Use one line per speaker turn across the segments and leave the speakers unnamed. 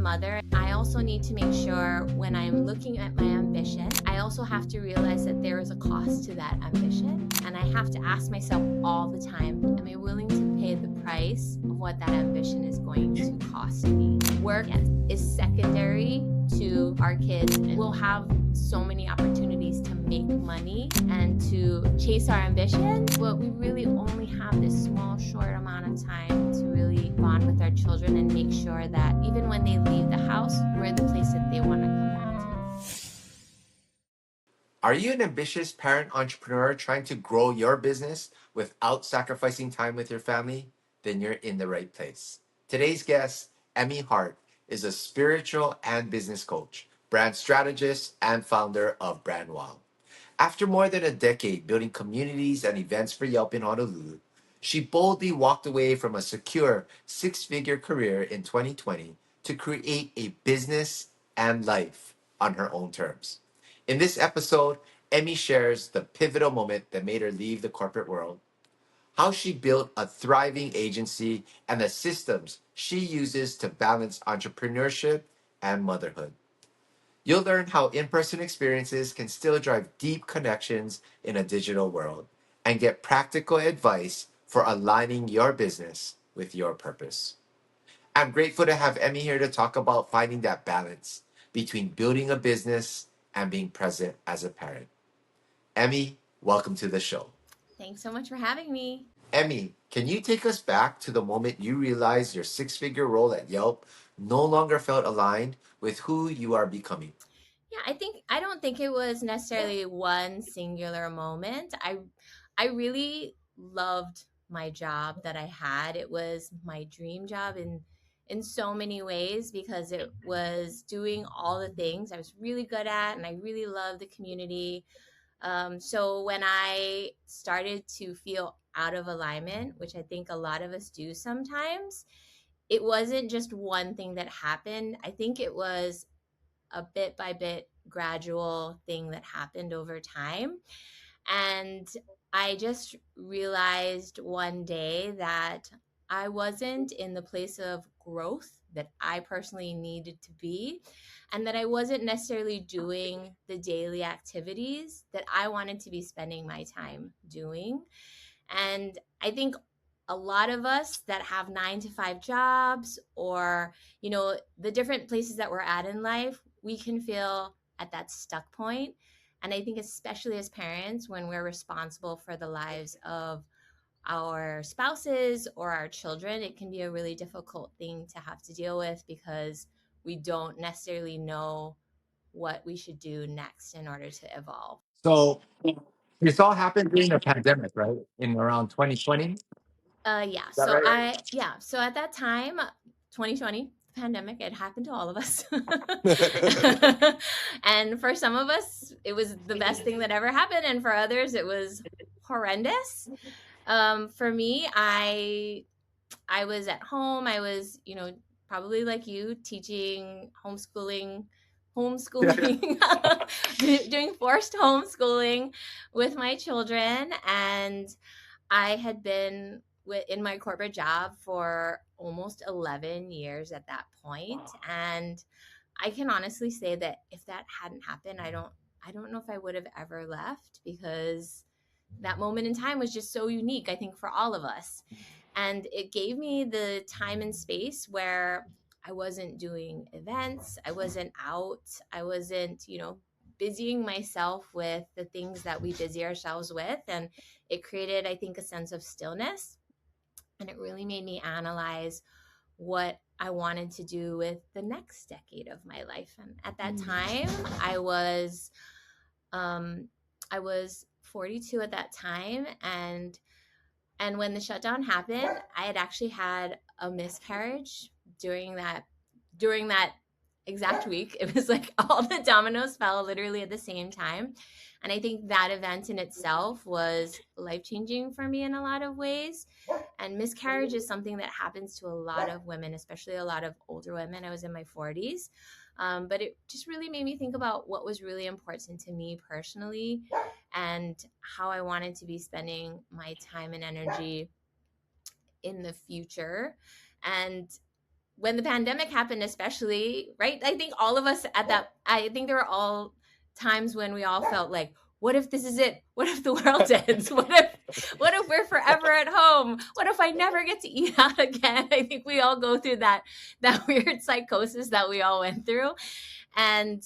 mother, I also need to make sure when I'm looking at my ambition, I also have to realize that there is a cost to that ambition. And I have to ask myself all the time, am I willing to pay the price of what that ambition is going to cost me? Work is secondary to our kids, and we'll have so many opportunities to make money and to chase our ambition, but we really only have this small, short amount of time to really bond with our children and make sure that even when they leave the house, we're the place that they want to come back to.
Are you an ambitious parent entrepreneur trying to grow your business without sacrificing time with your family? Then you're in the right place. Today's guest, Emi Hart, is a spiritual and business coach, brand strategist, and founder of Brand Wow. After more than a decade building communities and events for Yelp in Honolulu, she boldly walked away from a secure six-figure career in 2020 to create a business and life on her own terms. In this episode, Emmy shares the pivotal moment that made her leave the corporate world, how she built a thriving agency, and the systems she uses to balance entrepreneurship and motherhood. You'll learn how in person experiences can still drive deep connections in a digital world and get practical advice for aligning your business with your purpose. I'm grateful to have Emmy here to talk about finding that balance between building a business and being present as a parent. Emmy, welcome to the show.
Thanks so much for having me.
Emmy, can you take us back to the moment you realized your six-figure role at Yelp no longer felt aligned with who you are becoming?
Yeah, I don't think it was necessarily one singular moment. I really loved my job that I had. It was my dream job in so many ways because it was doing all the things I was really good at, and I really loved the community. So when I started to feel out of alignment, which I think a lot of us do sometimes, it wasn't just one thing that happened. I think it was a bit by bit gradual thing that happened over time. And I just realized one day that I wasn't in the place of growth that I personally needed to be, and that I wasn't necessarily doing the daily activities that I wanted to be spending my time doing. And I think a lot of us that have 9 to 5 jobs, or, the different places that we're at in life, we can feel at that stuck point. And I think, especially as parents, when we're responsible for the lives of our spouses or our children, it can be a really difficult thing to have to deal with because we don't necessarily know what we should do next in order to evolve.
So this all happened during the pandemic, right? In around 2020. Is
Yeah.
that
So
right?
so at that time, 2020, the pandemic, it happened to all of us. And for some of us, it was the best thing that ever happened. And for others, it was horrendous. For me, I was at home. I was, probably like you, teaching, homeschooling, doing forced homeschooling with my children. And I had been in my corporate job for almost 11 years at that point. And I can honestly say that if that hadn't happened, I don't know if I would have ever left, because that moment in time was just so unique, I think, for all of us. And it gave me the time and space where I wasn't doing events, I wasn't out, I wasn't, busying myself with the things that we busy ourselves with. And it created, I think, a sense of stillness. And it really made me analyze what I wanted to do with the next decade of my life. And at that time, um, I was 42 at that time, and when the shutdown happened, I had actually had a miscarriage during that exact week. It was like all the dominoes fell literally at the same time. And I think that event in itself was life-changing for me in a lot of ways. And miscarriage is something that happens to a lot of women, especially a lot of older women. I was in my 40s. But it just really made me think about what was really important to me personally and how I wanted to be spending my time and energy in the future. And when the pandemic happened, especially, right? I think all of us at that, I think there were all times when we all felt like, what if this is it? What if the world ends? What if we're forever at home? What if I never get to eat out again? I think we all go through that weird psychosis that we all went through. And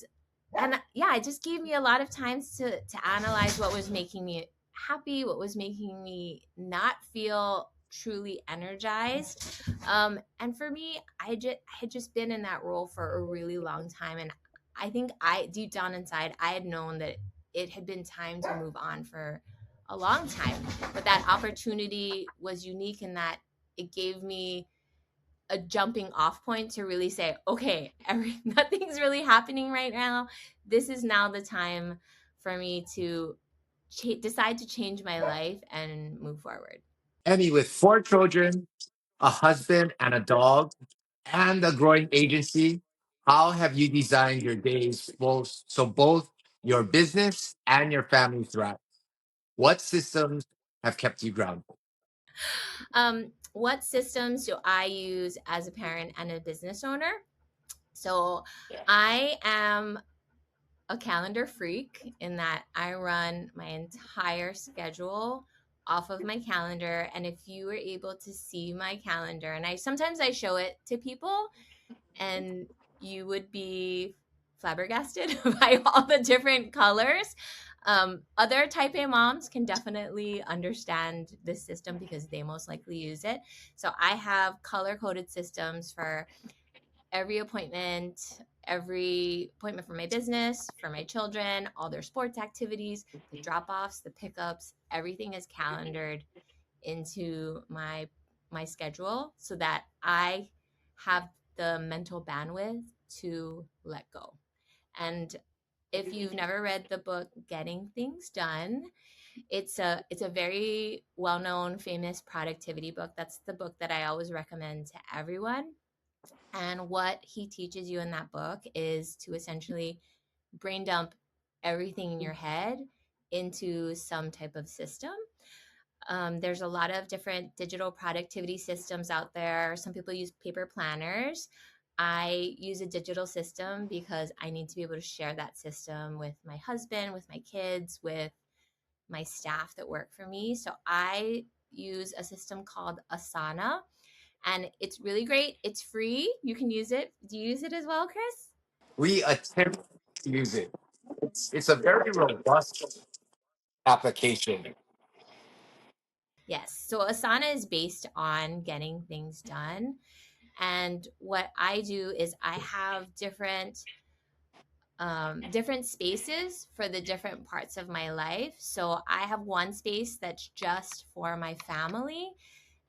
yeah, it just gave me a lot of times to analyze what was making me happy, what was making me not feel truly energized. And for me, I had just been in that role for a really long time, and I think I deep down inside I had known that it had been time to move on for a long time. But that opportunity was unique in that it gave me a jumping off point to really say, okay, nothing's really happening right now. This is now the time for me to decide to change my life and move forward.
Emmy, with four children, a husband, and a dog, and a growing agency, how have you designed your days both so both your business and your family thrive? What systems have kept you grounded?
What systems do I use as a parent and a business owner? So I am a calendar freak in that I run my entire schedule off of my calendar. And if you were able to see my calendar, and I sometimes I show it to people, and you would be flabbergasted by all the different colors. Other type A moms can definitely understand this system because they most likely use it. So I have color coded systems for every appointment for my business, for my children, all their sports activities, the drop offs, the pickups, everything is calendared into my schedule so that I have the mental bandwidth to let go. And if you've never read the book Getting Things Done, it's a very well-known famous productivity book. That's the book that I always recommend to everyone. And what he teaches you in that book is to essentially brain dump everything in your head into some type of system. There's a lot of different digital productivity systems out there. Some people use paper planners. I use a digital system because I need to be able to share that system with my husband, with my kids, with my staff that work for me. So I use a system called Asana, and it's really great. It's free. You can use it. Do you use it as well, Chris?
We attempt to use it. It's a very robust application.
Yes. So Asana is based on getting things done. And what I do is I have different spaces for the different parts of my life. So I have one space that's just for my family.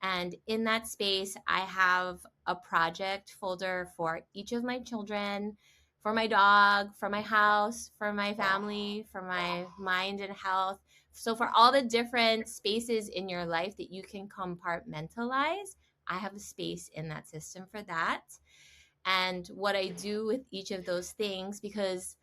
And in that space, I have a project folder for each of my children, for my dog, for my house, for my family, for my mind and health. So, for all the different spaces in your life that you can compartmentalize, I have a space in that system for that. And what I do with each of those things, because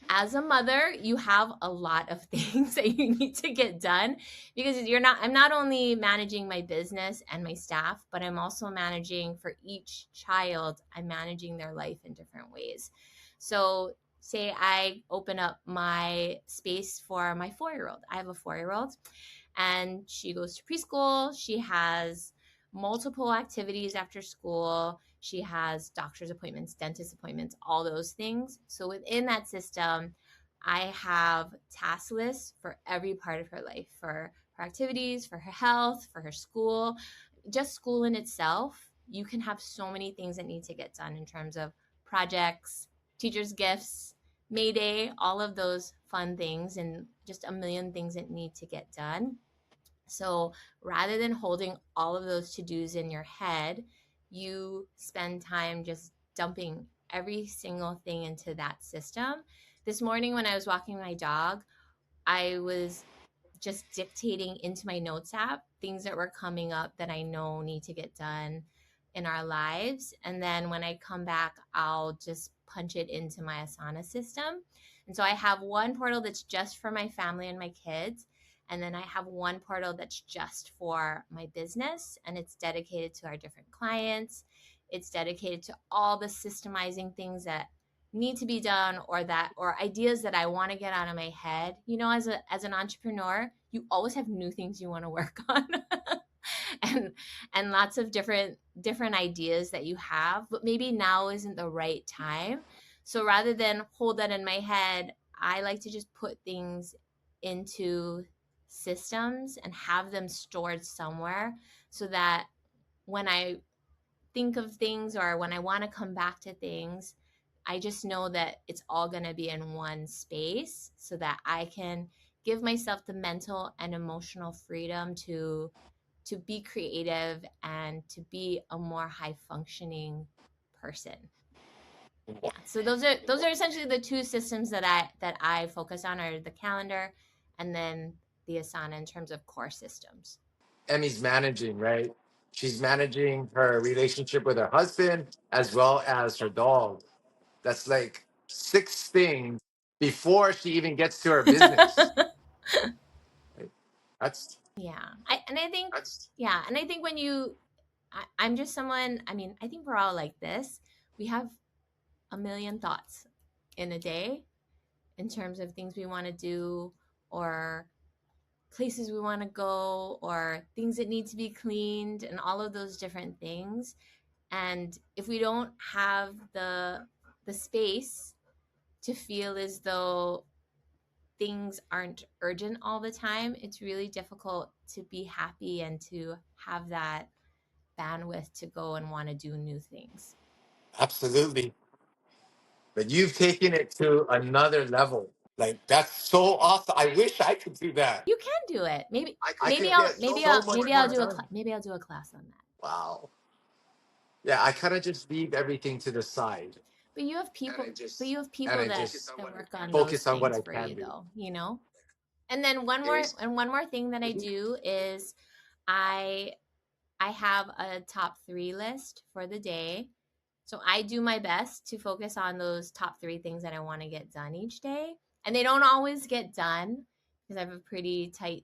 as a mother, you have a lot of things that you need to get done because I'm not only managing my business and my staff, but I'm also managing for each child, I'm managing their life in different ways. So, say I open up my space for my 4-year old. I have a 4-year old and she goes to preschool. She has multiple activities after school. She has doctor's appointments, dentist appointments, all those things. So within that system, I have task lists for every part of her life, for her activities, for her health, for her school, just school in itself. You can have so many things that need to get done in terms of projects, teachers' gifts, May Day, all of those fun things, and just a million things that need to get done. So rather than holding all of those to dos in your head, you spend time just dumping every single thing into that system. This morning, when I was walking my dog, I was just dictating into my notes app things that were coming up that I know need to get done in our lives. And then when I come back, I'll just punch it into my Asana system. And so I have one portal that's just for my family and my kids. And then I have one portal that's just for my business, and it's dedicated to our different clients. It's dedicated to all the systemizing things that need to be done, or ideas that I want to get out of my head. You know, as an entrepreneur, you always have new things you want to work on. and and lots of different ideas that you have, but maybe now isn't the right time. So rather than hold that in my head, I like to just put things into systems and have them stored somewhere, so that when I think of things or when I want to come back to things, I just know that it's all going to be in one space, so that I can give myself the mental and emotional freedom to be creative and to be a more high functioning person. Yeah. So those are essentially the two systems that I focus on, are the calendar and then the Asana in terms of core systems.
Emmy's managing, right? She's managing her relationship with her husband as well as her dog. That's like six things before she even gets to her business. Right? That's
Yeah. I think when I'm just someone, I mean, I think we're all like this. We have a million thoughts in a day in terms of things we want to do, or places we want to go, or things that need to be cleaned, and all of those different things. And if we don't have the space to feel as though things aren't urgent all the time, it's really difficult to be happy and to have that bandwidth to go and want to do new things.
absolutely. But you've taken it to another level. Like that's so awesome. I wish I could do that.
You can do it. Maybe
I
maybe
could
I'll
get
maybe
so
I'll
much
maybe
more
I'll do
done.
maybe I'll do a class on that.
Wow. Yeah, I kind of just leave everything to the side
But you have people but you have
and
people
I
that work on those
focus on what
things
I
for
can
you,
do.
though, you know? And then one more thing that I do is I I have a top 3 list for the day. So I do my best to focus on those top 3 things that I want to get done each day. And they don't always get done because I have a pretty tight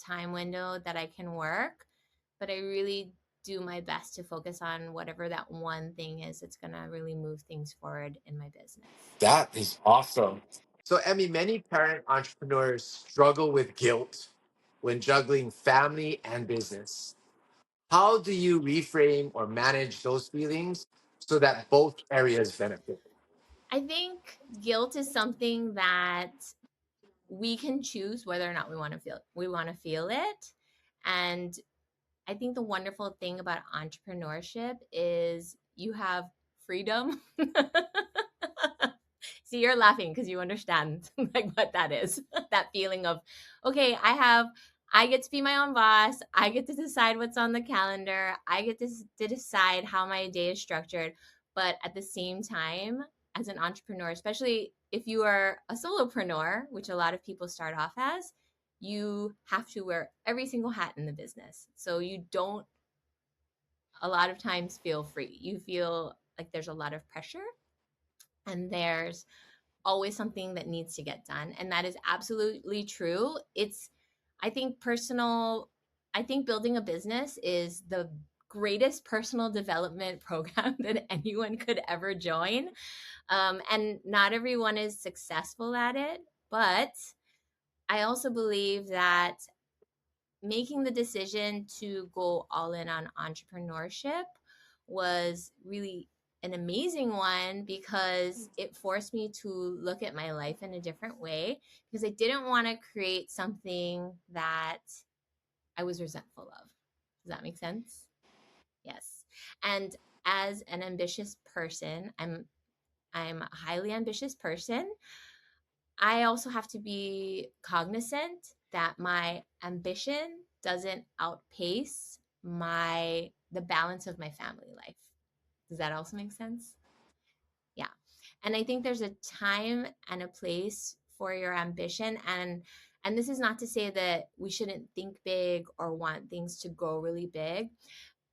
time window that I can work, but I really do my best to focus on whatever that one thing is that's going to really move things forward in my business.
That is awesome. So, Emmy, many parent entrepreneurs struggle with guilt when juggling family and business. How do you reframe or manage those feelings so that both areas benefit?
I think guilt is something that we can choose whether or not we want to feel it. And I think the wonderful thing about entrepreneurship is you have freedom. See, you're laughing because you understand like what that is. That feeling of, okay, I get to be my own boss. I get to decide what's on the calendar. I get to decide how my day is structured. But at the same time, as an entrepreneur, especially if you are a solopreneur, which a lot of people start off as, you have to wear every single hat in the business. So you don't a lot of times feel free. You feel like there's a lot of pressure, and there's always something that needs to get done. And that is absolutely true. I think personal, I think building a business is the greatest personal development program that anyone could ever join. And not everyone is successful at it. But I also believe that making the decision to go all in on entrepreneurship was really an amazing one, because it forced me to look at my life in a different way, because I didn't want to create something that I was resentful of. Does that make sense? Yes. And as an ambitious person, I'm a highly ambitious person. I also have to be cognizant that my ambition doesn't outpace the balance of my family life. Does that also make sense? Yeah. And I think there's a time and a place for your ambition, and this is not to say that we shouldn't think big or want things to go really big.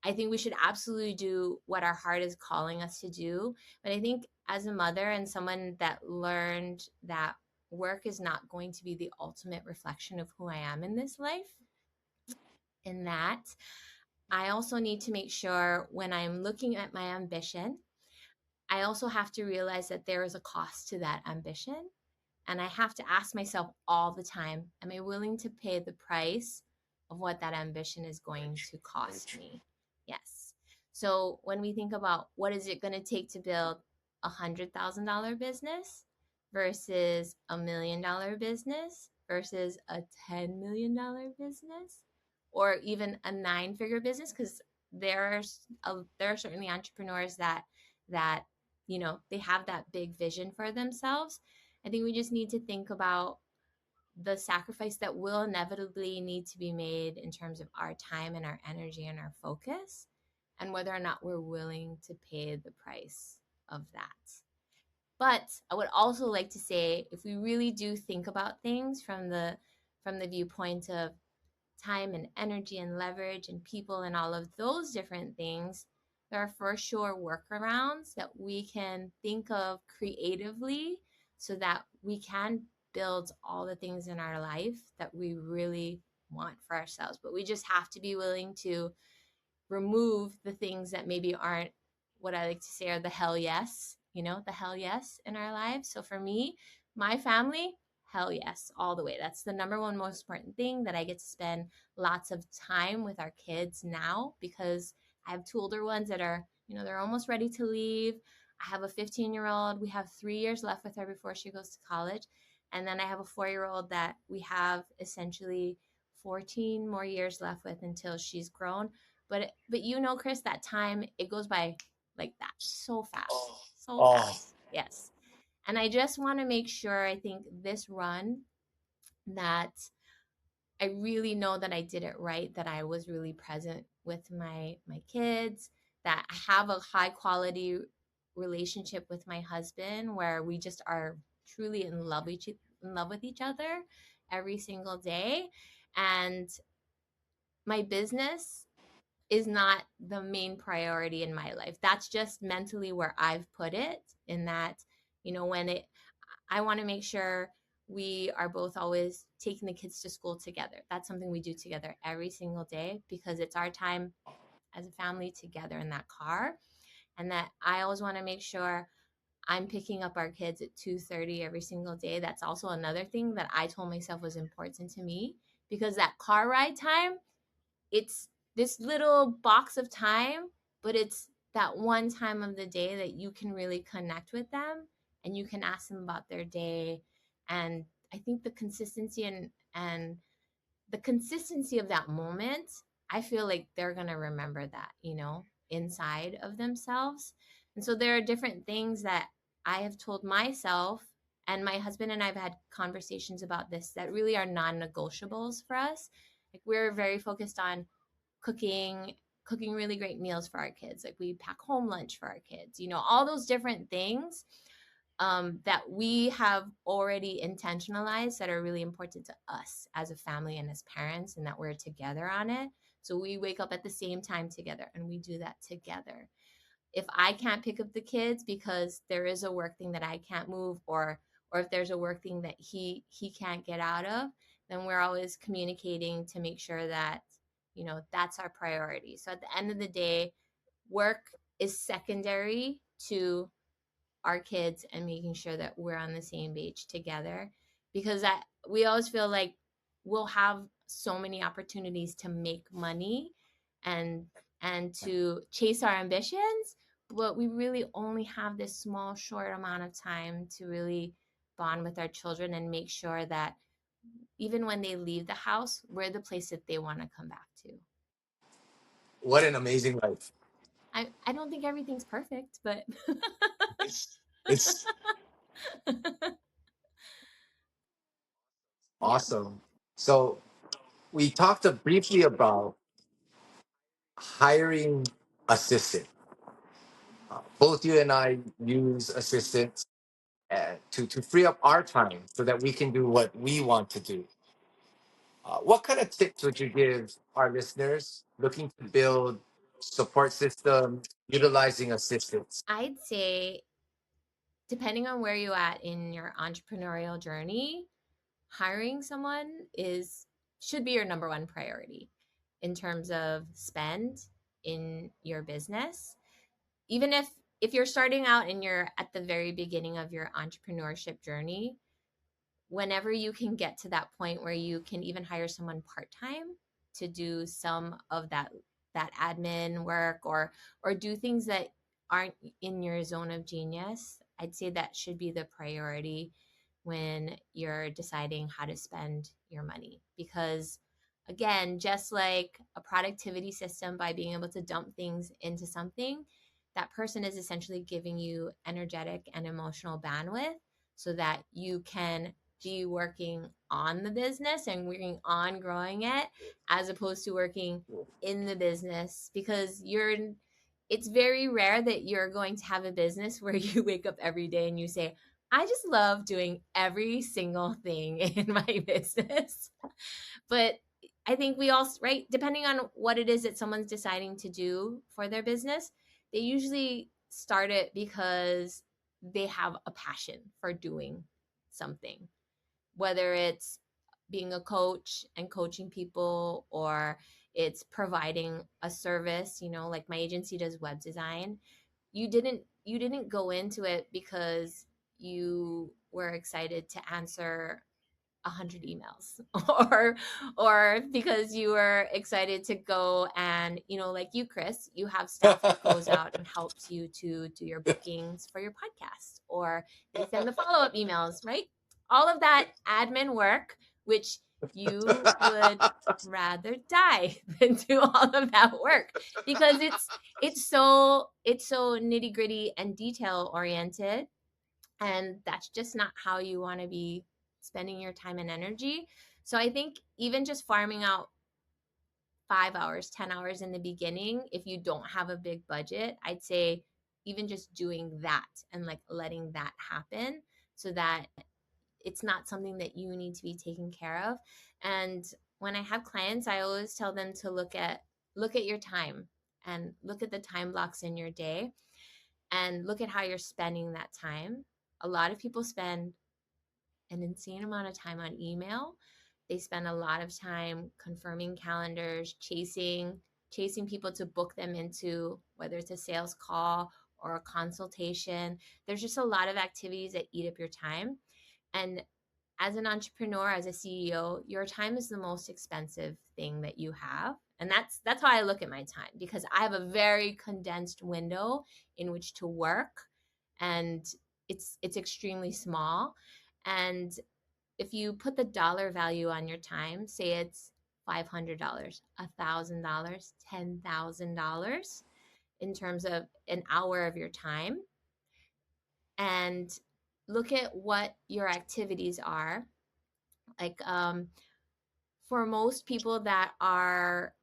I think we should absolutely do what our heart is calling us to do. But I think as a mother and someone that learned that work is not going to be the ultimate reflection of who I am in this life, in that I also need to make sure when I'm looking at my ambition, I also have to realize that there is a cost to that ambition. And I have to ask myself all the time, am I willing to pay the price of what that ambition is
Very
going
true.
to
Very
cost
true.
me? Yes. So when we think about what is it going to take to build $100,000 business versus $1 million business versus a $10 million business or even a nine-figure business, because there are certainly entrepreneurs that they have that big vision for themselves. I think we just need to think about the sacrifice that will inevitably need to be made in terms of our time and our energy and our focus, and whether or not we're willing to pay the price of that. But I would also like to say, if we really do think about things from the viewpoint of time and energy and leverage and people and all of those different things, there are for sure workarounds that we can think of creatively so that we can build all the things in our life that we really want for ourselves. But we just have to be willing to remove the things that maybe aren't what I like to say are the hell yes, the hell yes in our lives. So for me, my family, hell yes, all the way. That's the number one most important thing, that I get to spend lots of time with our kids now, because I have two older ones that are, they're almost ready to leave. I have a 15-year-old. We have 3 years left with her before she goes to college. And then I have a 4-year old that we have essentially 14 more years left with until she's grown. But Chris, that time, it goes by like that, so fast,
Oh,
so
oh,
fast. Yes. And I just want to make sure, I think this run, that I really know that I did it right, that I was really present with my kids, that I have a high quality relationship with my husband where we just are truly in love with each other every single day. And my business is not the main priority in my life. That's just mentally where I've put it, in that, when I want to make sure we are both always taking the kids to school together. That's something we do together every single day, because it's our time as a family together in that car. And that I always want to make sure I'm picking up our kids at 2:30 every single day. That's also another thing that I told myself was important to me, because that car ride time, it's this little box of time, but it's that one time of the day that you can really connect with them and you can ask them about their day. And I think the consistency of that moment, I feel like they're going to remember that, inside of themselves. And so there are different things that I have told myself, and my husband and I've had conversations about this, that really are non-negotiables for us. Like, we're very focused on cooking cooking really great meals for our kids. Like, we pack home lunch for our kids, all those different things, that we have already intentionalized, that are really important to us as a family and as parents, and that we're together on it. So we wake up at the same time together and we do that together. If I can't pick up the kids because there is a work thing that I can't move, or if there's a work thing that he can't get out of, then we're always communicating to make sure that that's our priority. So at the end of the day, work is secondary to our kids and making sure that we're on the same page together, because we always feel like we'll have so many opportunities to make money and to chase our ambitions, but we really only have this small short amount of time to really bond with our children and make sure that even when they leave the house, we're the place that they want to come back to.
what an amazing life.
I don't think everything's perfect, but
It's
yeah.
awesome. So we talked briefly about hiring assistant. Both you and I use assistants to free up our time so that we can do what we want to do. What kind of tips would you give our listeners looking to build support systems utilizing assistants?
I'd say, depending on where you're at in your entrepreneurial journey, hiring someone is should be your number one priority. in terms of spend in your business. Even if you're starting out and you're at the very beginning of your entrepreneurship journey, whenever you can get to that point where you can even hire someone part-time to do some of that admin work, or do things that aren't in your zone of genius, I'd say that should be the priority when you're deciding how to spend your money. Because again, just like a productivity system, by being able to dump things into something, that person is essentially giving you energetic and emotional bandwidth so that you can be working on the business and working on growing it, as opposed to working in the business. Because it's very rare that you're going to have a business where you wake up every day and you say, I just love doing every single thing in my business. But I think we all, right, depending on what it is that someone's deciding to do for their business, they usually start it because they have a passion for doing something, whether it's being a coach and coaching people, or it's providing a service, like my agency does web design. You didn't go into it because you were excited to answer 100 emails or because you were excited to go and, like you, Chris, you have staff that goes out and helps you to do your bookings for your podcast, or they send the follow-up emails, right? All of that admin work, which you would rather die than do all of that work, because it's so nitty gritty and detail oriented, and that's just not how you want to be spending your time and energy. So I think even just farming out 5 hours, 10 hours in the beginning, if you don't have a big budget, I'd say even just doing that and like letting that happen, so that it's not something that you need to be taking care of. And when I have clients, I always tell them to look at your time and look at the time blocks in your day and look at how you're spending that time. A lot of people spend an insane amount of time on email. They spend a lot of time confirming calendars, chasing people to book them into, whether it's a sales call or a consultation. There's just a lot of activities that eat up your time. And as an entrepreneur, as a CEO, your time is the most expensive thing that you have. And that's how I look at my time, because I have a very condensed window in which to work, and it's extremely small. And if you put the dollar value on your time, say it's $500, $1,000, $10,000 in terms of an hour of your time, and look at what your activities are. Like, for most people that are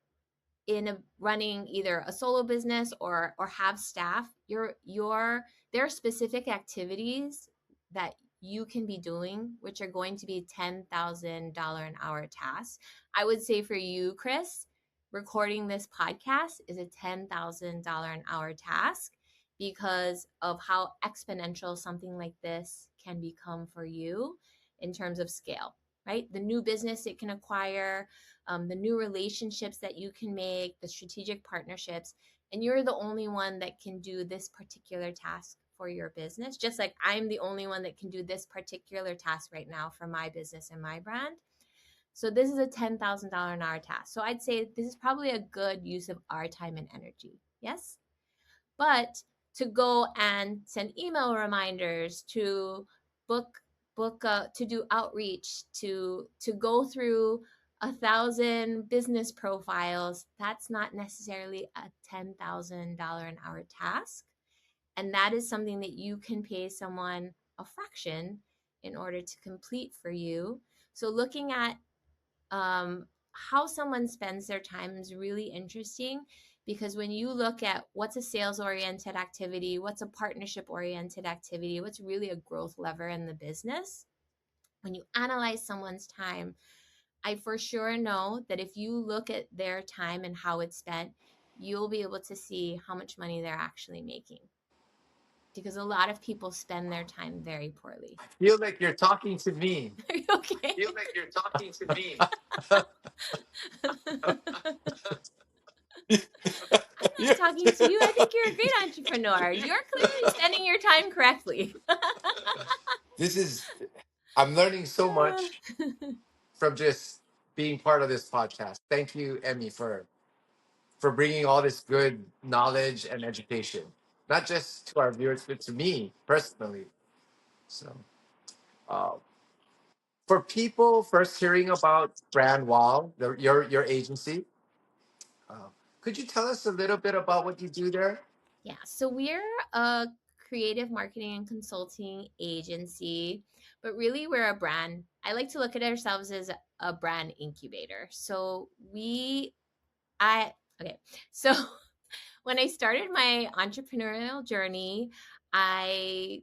running either a solo business or have staff, there are specific activities that you can be doing which are going to be $10,000 an hour tasks. I would say for you, Chris, recording this podcast is a $10,000 an hour task, because of how exponential something like this can become for you in terms of scale, right? The new business it can acquire, the new relationships that you can make, the strategic partnerships, and you're the only one that can do this particular task for your business, just like I'm the only one that can do this particular task right now for my business and my brand. So this is a $10,000 an hour task. So I'd say this is probably a good use of our time and energy. Yes? But to go and send email reminders, to book to do outreach, to go through 1,000 business profiles, that's not necessarily a $10,000 an hour task. And that is something that you can pay someone a fraction in order to complete for you. So looking at how someone spends their time is really interesting, because when you look at what's a sales oriented activity, what's a partnership oriented activity, what's really a growth lever in the business, when you analyze someone's time, I for sure know that if you look at their time and how it's spent, you'll be able to see how much money they're actually making. because a lot of people spend their time very poorly.
Feel like you're talking to me.
Are you okay?
Feel like you're talking to me.
I'm not talking to you. I think you're a great entrepreneur. You're clearly spending your time correctly.
This is, I'm learning so much from just being part of this podcast. Thank you, Emmy, for bringing all this good knowledge and education, not just to our viewers, but to me personally. So, uh, for people first hearing about Brand Wall, your agency, uh, could you tell us a little bit about what you do there?
Yeah, so we're a creative marketing and consulting agency, but really we're a brand. I like to look at ourselves as a brand incubator. I, okay, so when I started my entrepreneurial journey, I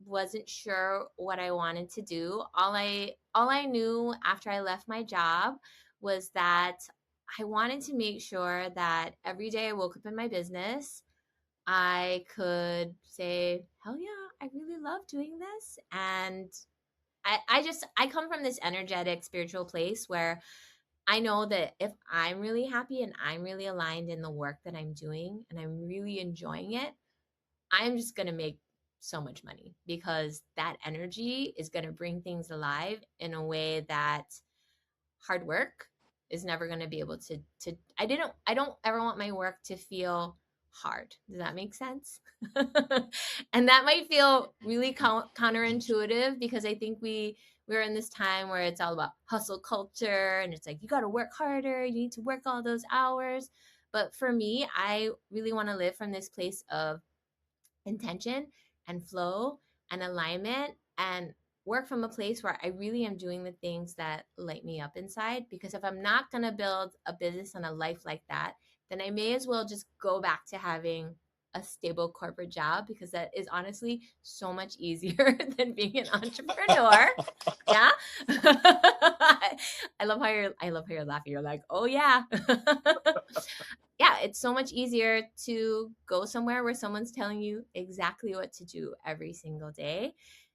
wasn't sure what I wanted to do. All I knew after I left my job was that I wanted to make sure that every day I woke up in my business, I could say, hell yeah, I really love doing this. And I come from this energetic spiritual place where I know that if I'm really happy and I'm really aligned in the work that I'm doing and I'm really enjoying it, I'm just going to make so much money because that energy is going to bring things alive in a way that hard work is never going to be able to I don't ever want my work to feel hard. Does that make sense? And that might feel really counterintuitive because I think we're in this time where it's all about hustle culture and it's like you got to work harder, you need to work all those hours. But for me, I really want to live from this place of intention and flow and alignment and work from a place where I really am doing the things that light me up inside. Because if I'm not going to build a business and a life like that, then I may as well just go back to having a stable corporate job because that is honestly so much easier than being an entrepreneur. Yeah. I love how you're laughing. You're like, oh yeah. Yeah, it's so much easier to go somewhere where someone's telling you exactly what to do every single day.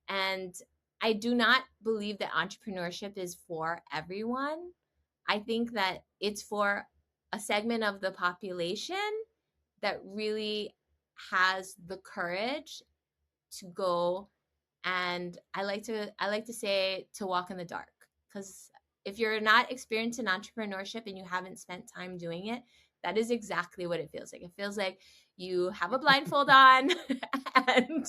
And I do not believe that entrepreneurship is for everyone. I think that it's for a segment of the population that really has the courage to go, and I like to say to walk in the dark, because if you're not experienced in entrepreneurship and you haven't spent time doing it, that is exactly what it feels like. It feels like you have a blindfold on and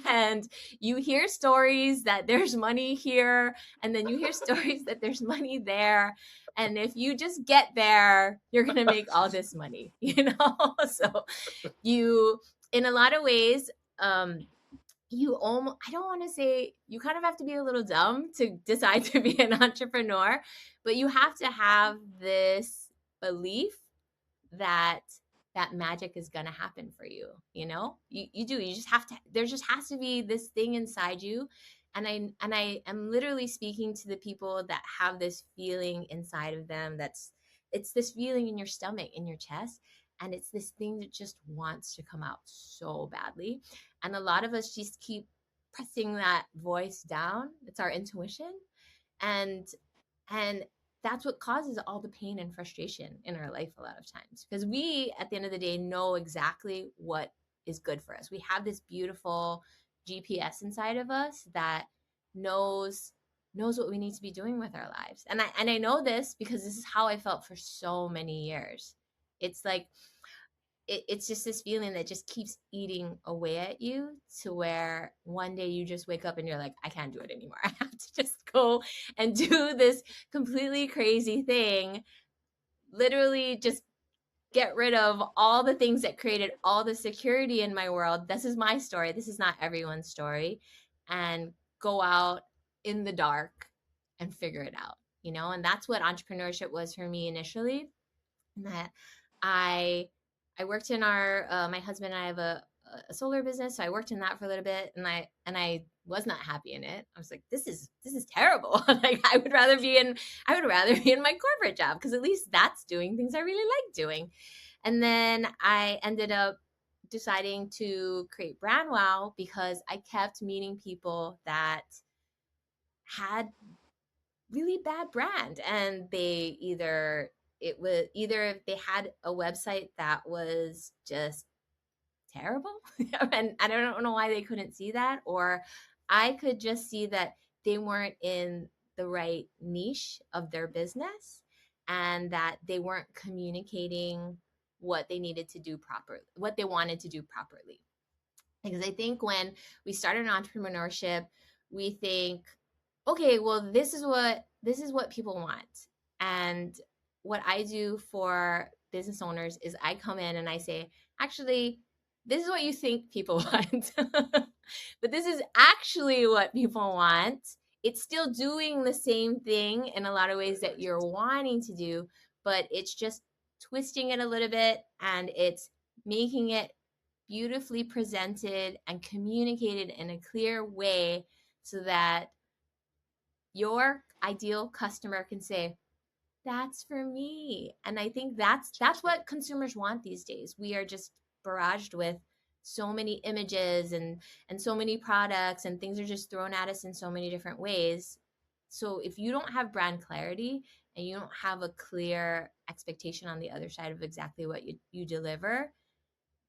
and you hear stories that there's money here, and then you hear stories that there's money there, and if you just get there, you're going to make all this money, so you, in a lot of ways, you almost, I don't want to say, you kind of have to be a little dumb to decide to be an entrepreneur, but you have to have this belief that that magic is going to happen for you. You do, you just have to, there just has to be this thing inside you. And I am literally speaking to the people that have this feeling inside of them. It's this feeling in your stomach, in your chest, and it's this thing that just wants to come out so badly. And a lot of us just keep pressing that voice down. It's our intuition. And and that's what causes all the pain and frustration in our life a lot of times, because we, at the end of the day, know exactly what is good for us. We have this beautiful GPS inside of us that knows knows what we need to be doing with our lives. And I know this because this is how I felt for so many years. It's like it's just this feeling that just keeps eating away at you, to where one day you just wake up and you're like, I can't do it anymore. I have to just go and do this completely crazy thing. Literally just get rid of all the things that created all the security in my world. This is my story. This is not everyone's story. And go out in the dark and figure it out, And that's what entrepreneurship was for me initially. And that I I worked in our my husband and I have a solar business, so I worked in that for a little bit, and I was not happy in it. I was like, this is terrible. Like I would rather be in my corporate job, because at least that's doing things I really like doing. And then I ended up deciding to create Brand Wow because I kept meeting people that had really bad brand, and they either they had a website that was just terrible and I don't know why they couldn't see that, or I could just see that they weren't in the right niche of their business and that they weren't communicating what they needed to do properly, what they wanted to do properly. Because I think when we start an entrepreneurship, we think, okay, well, this is what people want. And what I do for business owners is I come in and I say, actually, this is what you think people want. But this is actually what people want. It's still doing the same thing in a lot of ways that you're wanting to do, but it's just twisting it a little bit, and it's making it beautifully presented and communicated in a clear way so that your ideal customer can say, that's for me. And I think that's what consumers want these days. We are just barraged with so many images and so many products, and things are just thrown at us in so many different ways. So if you don't have brand clarity and you don't have a clear expectation on the other side of exactly what you deliver,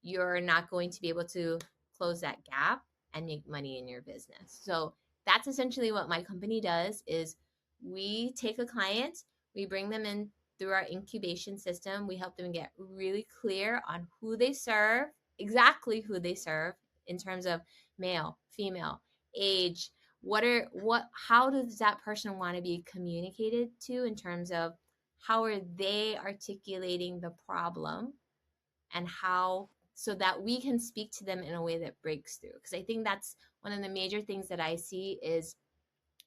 you're not going to be able to close that gap and make money in your business. So that's essentially what my company does is we take a client, we bring them in through our incubation system, we help them get really clear on who they serve, exactly who they serve in terms of male, female, age, how does that person want to be communicated to in terms of how are they articulating the problem, and how, so that we can speak to them in a way that breaks through. Because I think that's one of the major things that I see is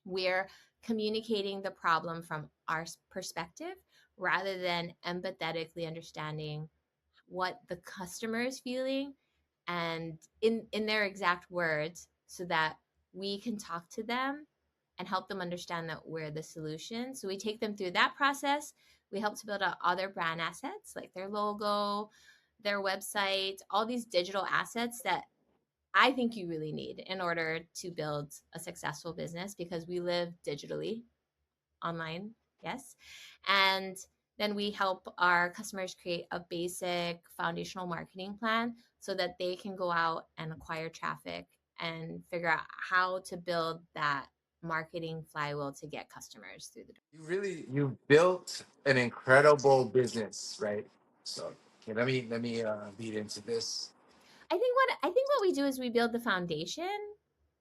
we're communicating the problem from our perspective rather than empathetically understanding what the customer is feeling and in their exact words, so that we can talk to them and help them understand that we're the solution. So we take them through that process. We help to build out other brand assets like their logo, their website, all these digital assets that I think you really need in order to build a successful business, because we live digitally online. Yes. And then we help our customers create a basic foundational marketing plan so that they can go out and acquire traffic and figure out how to build that marketing flywheel to get customers through the door.
You built an incredible business, right? So okay, let me lead into this.
I think what we do is we build the foundation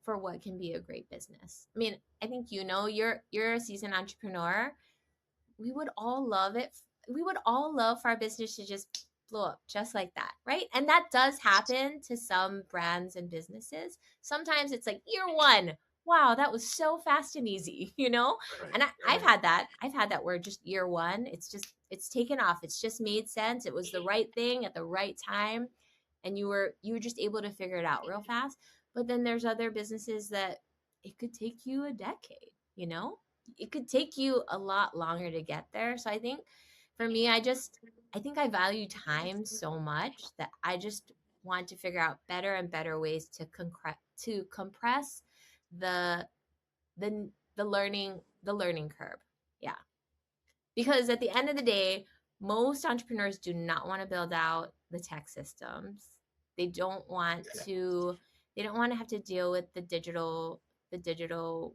for what can be a great business. I mean, I think you're a seasoned entrepreneur. We would all love it. We would all love for our business to just blow up just like that, right? And that does happen to some brands and businesses. Sometimes it's like year one, wow, that was so fast and easy, you know?
Right,
And I've
right.
had that. I've had that where just year one, it's taken off. It's just made sense. It was the right thing at the right time. And you were just able to figure it out real fast. But then there's other businesses that it could take you a decade, you know? It could take you a lot longer to get there. So I think for me, I think I value time so much that I just want to figure out better and better ways to compress the the learning curve. Yeah. Because at the end of the day, most entrepreneurs do not want to build out the tech systems. They don't want to they don't want to have to deal with the digital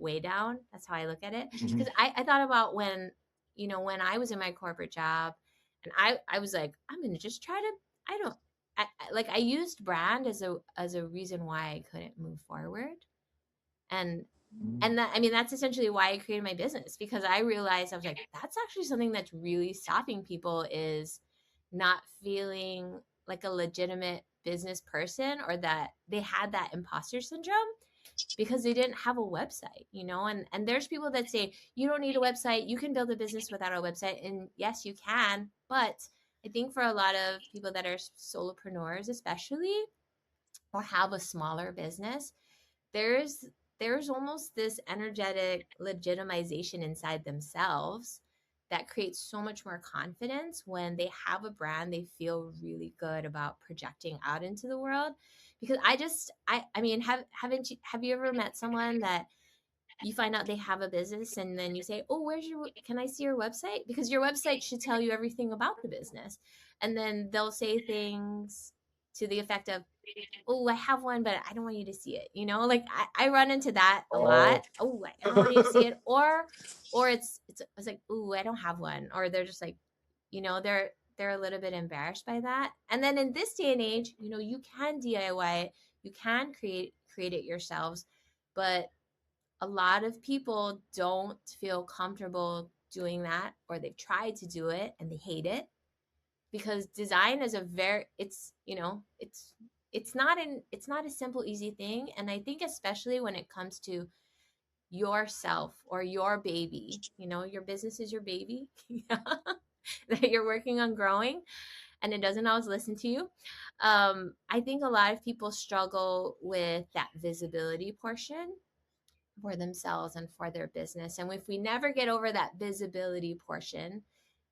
way down. That's how I look at it.
Mhm.
Because I thought about when I was in my corporate job, and I was like, I'm gonna just try to I don't I used brand as a reason why I couldn't move forward. And that, I mean, that's essentially why I created my business, because I realized I was like, that's actually something that's really stopping people, is not feeling like a legitimate business person, or that they had that imposter syndrome because they didn't have a website, and there's people that say you don't need a website, you can build a business without a website, and yes, you can. But I think for a lot of people that are solopreneurs especially, or have a smaller business, there's almost this energetic legitimization inside themselves that creates so much more confidence when they have a brand they feel really good about projecting out into the world. Because I mean, have you ever met someone that you find out they have a business and then you say, oh, can I see your website? Because your website should tell you everything about the business. And then they'll say things to the effect of, oh, I have one, but I don't want you to see it. Like I run into that a
Oh.
lot. Oh, I don't want you to see it. Or it's like, oh, I don't have one. Or they're just like, they're a little bit embarrassed by that. And then in this day and age, you can DIY it, you can create it yourselves, but a lot of people don't feel comfortable doing that, or they've tried to do it and they hate it, because design is a very it's not a simple easy thing. And I think especially when it comes to yourself or your baby, your business is your baby that you're working on growing, and it doesn't always listen to you. I think a lot of people struggle with that visibility portion for themselves and for their business. And if we never get over that visibility portion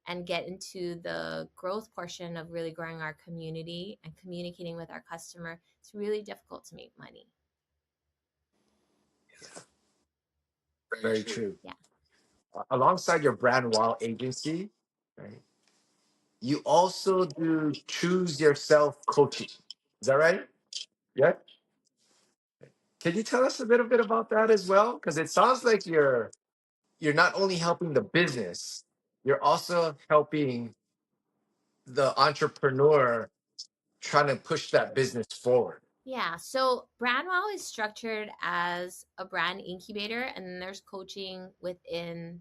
and get into the growth portion of really growing our community and communicating with our customer, it's really difficult to make money.
Very true.
Yeah.
Alongside your brand wow agency, right? You also do choose yourself coaching. Is that right? Yeah. Can you tell us a bit about that as well? Because it sounds like you're not only helping the business, you're also helping the entrepreneur trying to push that business forward.
Yeah. So Brandwell is structured as a brand incubator, and then there's coaching within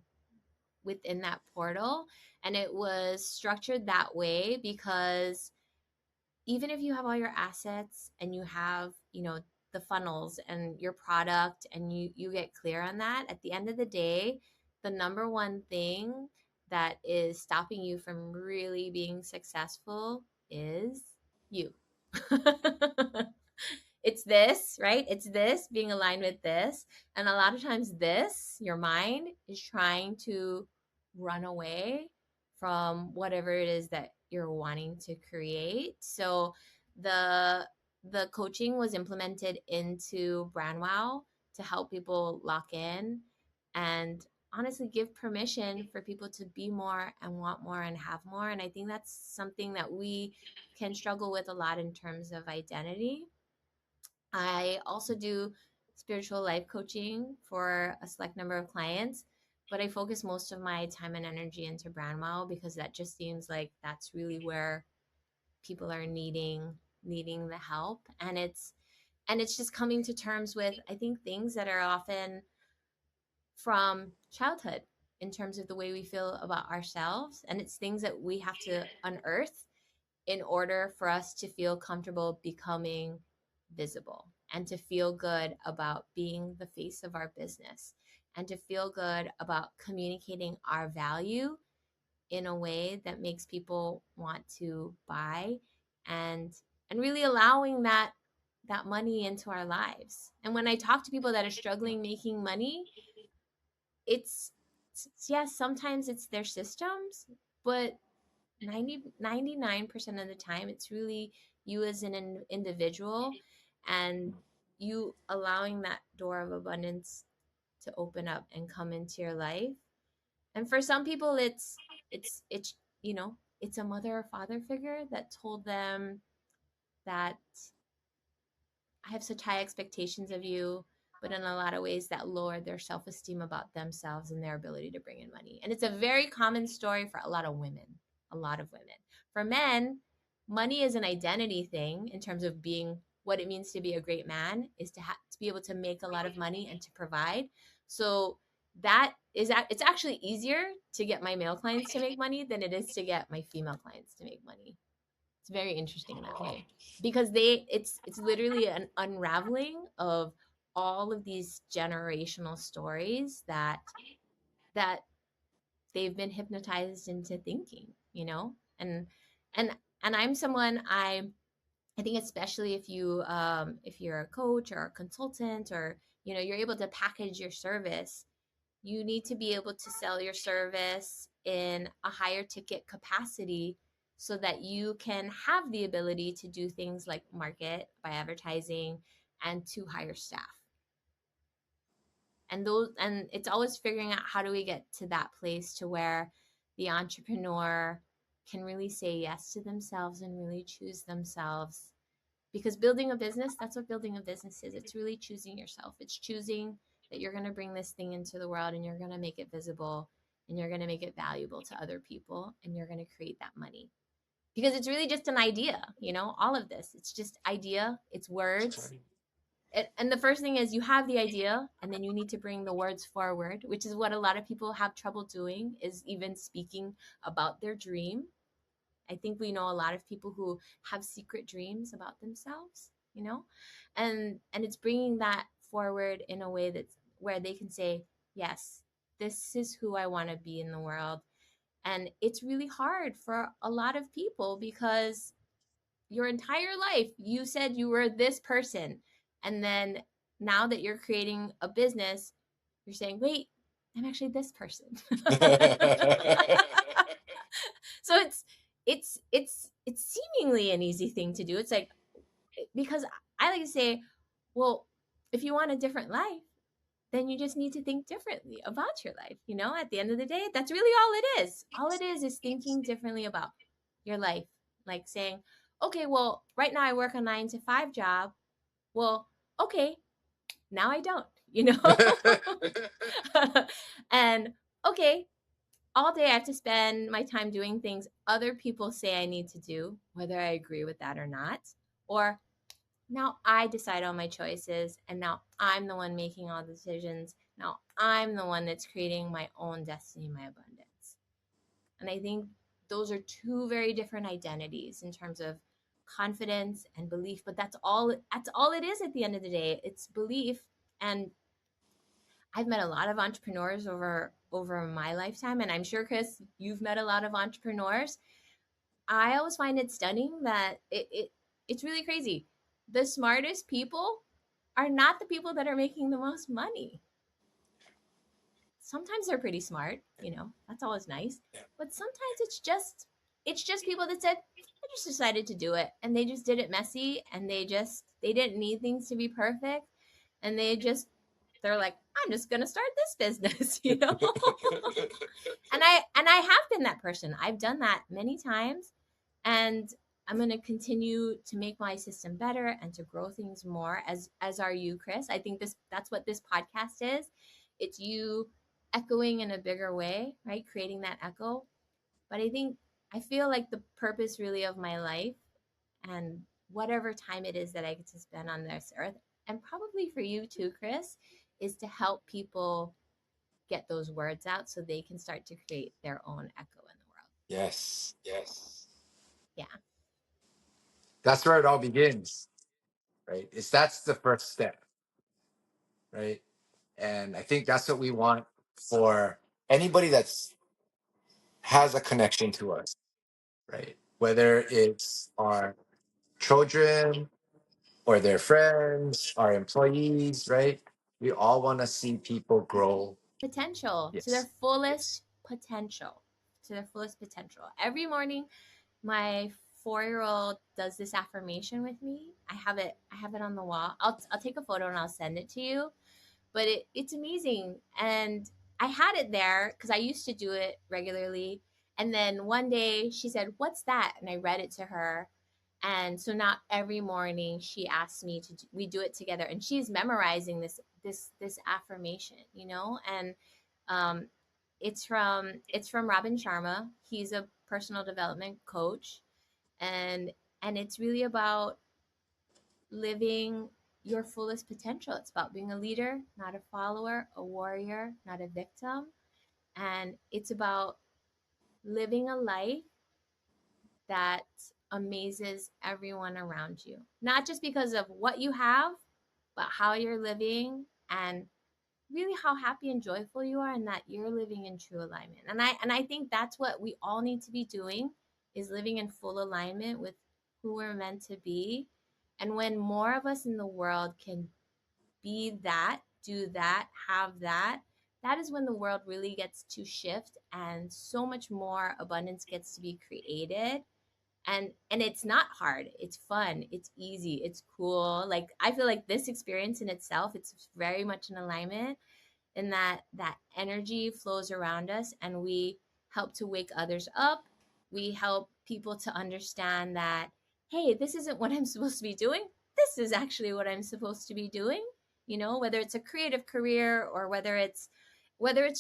that portal. And it was structured that way because even if you have all your assets and you have, the funnels and your product, and you get clear on that, at the end of the day, the number one thing that is stopping you from really being successful is you. It's this, right? It's this being aligned with this. And a lot of times, your mind is trying to run away from whatever it is that you're wanting to create. So the the coaching was implemented into BrandWow to help people lock in and honestly give permission for people to be more and want more and have more. And I think that's something that we can struggle with a lot in terms of identity. I also do spiritual life coaching for a select number of clients, but I focus most of my time and energy into brand because that just seems like that's really where people are needing the help. And it's just coming to terms with, I think, things that are often from childhood in terms of the way we feel about ourselves, and it's things that we have to unearth in order for us to feel comfortable becoming visible and to feel good about being the face of our business and to feel good about communicating our value in a way that makes people want to buy, and really allowing that money into our lives. And when I talk to people that are struggling making money, it's yes, sometimes it's their systems, but 99% of the time it's really you as an individual, and you allowing that door of abundance to open up and come into your life. And for some people, it's it's a mother or father figure that told them that I have such high expectations of you, but in a lot of ways that lowered their self esteem about themselves and their ability to bring in money. And it's a very common story for a lot of women. A lot of women. For men, money is an identity thing in terms of being what it means to be a great man is to be able to make a lot of money and to provide. So it's actually easier to get my male clients to make money than it is to get my female clients to make money. It's very interesting that
Oh,
way because it's literally an unraveling of all of these generational stories that they've been hypnotized into thinking, and and and I'm someone I think especially if you're a coach or a consultant, or you're able to package your service, you need to be able to sell your service in a higher ticket capacity so that you can have the ability to do things like market by advertising and to hire staff. And it's always figuring out how do we get to that place to where the entrepreneur can really say yes to themselves and really choose themselves, because building a business, that's what building a business is. It's really choosing yourself. It's choosing that you're going to bring this thing into the world and you're going to make it visible and you're going to make it valuable to other people and you're going to create that money, because it's really just an idea. All of this, it's just idea, it's words. And the first thing is you have the idea and then you need to bring the words forward, which is what a lot of people have trouble doing, is even speaking about their dream. I think we know a lot of people who have secret dreams about themselves, and it's bringing that forward in a way that's where they can say, yes, this is who I want to be in the world. And it's really hard for a lot of people because your entire life you said you were this person, and then now that you're creating a business, you're saying, wait, I'm actually this person. So it's seemingly an easy thing to do. It's like, because I like to say, well, if you want a different life, then you just need to think differently about your life. At the end of the day, that's really all it is. All it is thinking differently about your life. Like saying, okay, well, right now I work a 9 to 5 job. Well, okay, now I don't. And okay, all day I have to spend my time doing things other people say I need to do, whether I agree with that or not. Or now I decide all my choices, and now I'm the one making all the decisions. Now I'm the one that's creating my own destiny, my abundance. And I think those are two very different identities in terms of confidence and belief, but that's all it is at the end of the day. It's belief. And I've met a lot of entrepreneurs over my lifetime, and I'm sure, Chris, you've met a lot of entrepreneurs. I always find it stunning that it's really crazy. The smartest people are not the people that are making the most money. Sometimes they're pretty smart, that's always nice. But sometimes it's just people that said, I just decided to do it, and they just did it messy, and they didn't need things to be perfect, and they're like, I'm just gonna start this business. And I have been that person. I've done that many times, and I'm going to continue to make my system better and to grow things more, as are you, Chris. I think that's what this podcast is. It's you echoing in a bigger way, right? Creating that echo. But I feel like the purpose really of my life, and whatever time it is that I get to spend on this earth, and probably for you too, Chris, is to help people get those words out so they can start to create their own echo in the world.
Yes.
Yeah.
That's where it all begins, right? That's the first step, right? And I think that's what we want for anybody that's has a connection to us, right? Whether it's our children or their friends, our employees, right? We all want to see people grow.
Potential to their
Yes.
fullest potential. To their fullest potential. Every morning, my 4-year-old does this affirmation with me. I have it on the wall. I'll take a photo and I'll send it to you. But it's amazing. And I had it there because I used to do it regularly. And then one day she said, "What's that?" And I read it to her. And so now every morning she asks me we do it together, and she's memorizing this affirmation, and um, it's from Robin Sharma. He's a personal development coach, and it's really about living your fullest potential. It's about being a leader, not a follower, a warrior, not a victim. And it's about living a life that amazes everyone around you. Not just because of what you have, but how you're living, and really how happy and joyful you are, and that you're living in true alignment. And I think that's what we all need to be doing, is living in full alignment with who we're meant to be. And when more of us in the world can be that, do that, have that, that is when the world really gets to shift and so much more abundance gets to be created. And it's not hard, it's fun, it's easy, it's cool. Like, I feel like this experience in itself, it's very much in alignment, and that energy flows around us, and we help to wake others up. We help people to understand that, hey, this isn't what I'm supposed to be doing, this is actually what I'm supposed to be doing. Whether it's a creative career, or whether it's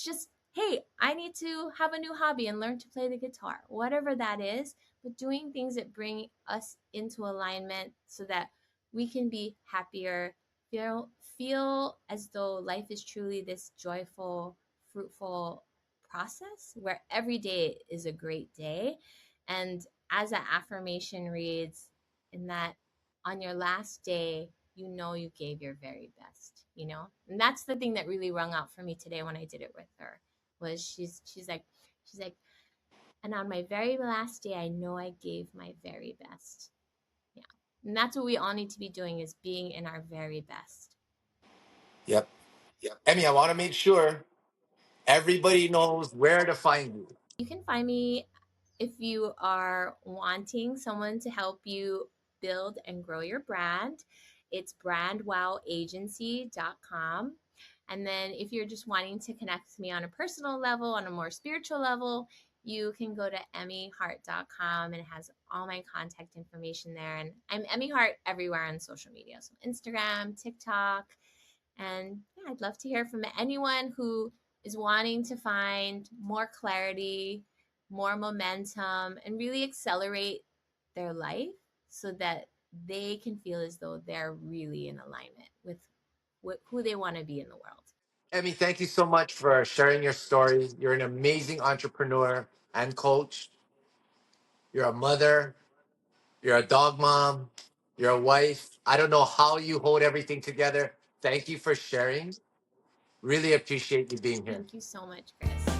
just, hey, I need to have a new hobby and learn to play the guitar, whatever that is. But doing things that bring us into alignment so that we can be happier, feel as though life is truly this joyful, fruitful process where every day is a great day. And as that affirmation reads, in that on your last day, you gave your very best. And that's the thing that really rung out for me today when I did it with her. Was she's like, and on my very last day, I know I gave my very best. Yeah. And that's what we all need to be doing, is being in our very best.
Yep. Emmy, I want to make sure everybody knows where to find you.
You can find me if you are wanting someone to help you build and grow your brand. It's brandwowagency.com. And then if you're just wanting to connect with me on a personal level, on a more spiritual level, you can go to emihart.com, and it has all my contact information there. And I'm Emi Hart everywhere on social media. So Instagram, TikTok, and yeah, I'd love to hear from anyone who is wanting to find more clarity, more momentum, and really accelerate their life so that they can feel as though they're really in alignment with who they want to be in the world.
Emmy, thank you so much for sharing your story. You're an amazing entrepreneur and coach. You're a mother. You're a dog mom. You're a wife. I don't know how you hold everything together. Thank you for sharing. Really appreciate you being here.
Thank you so much, Chris.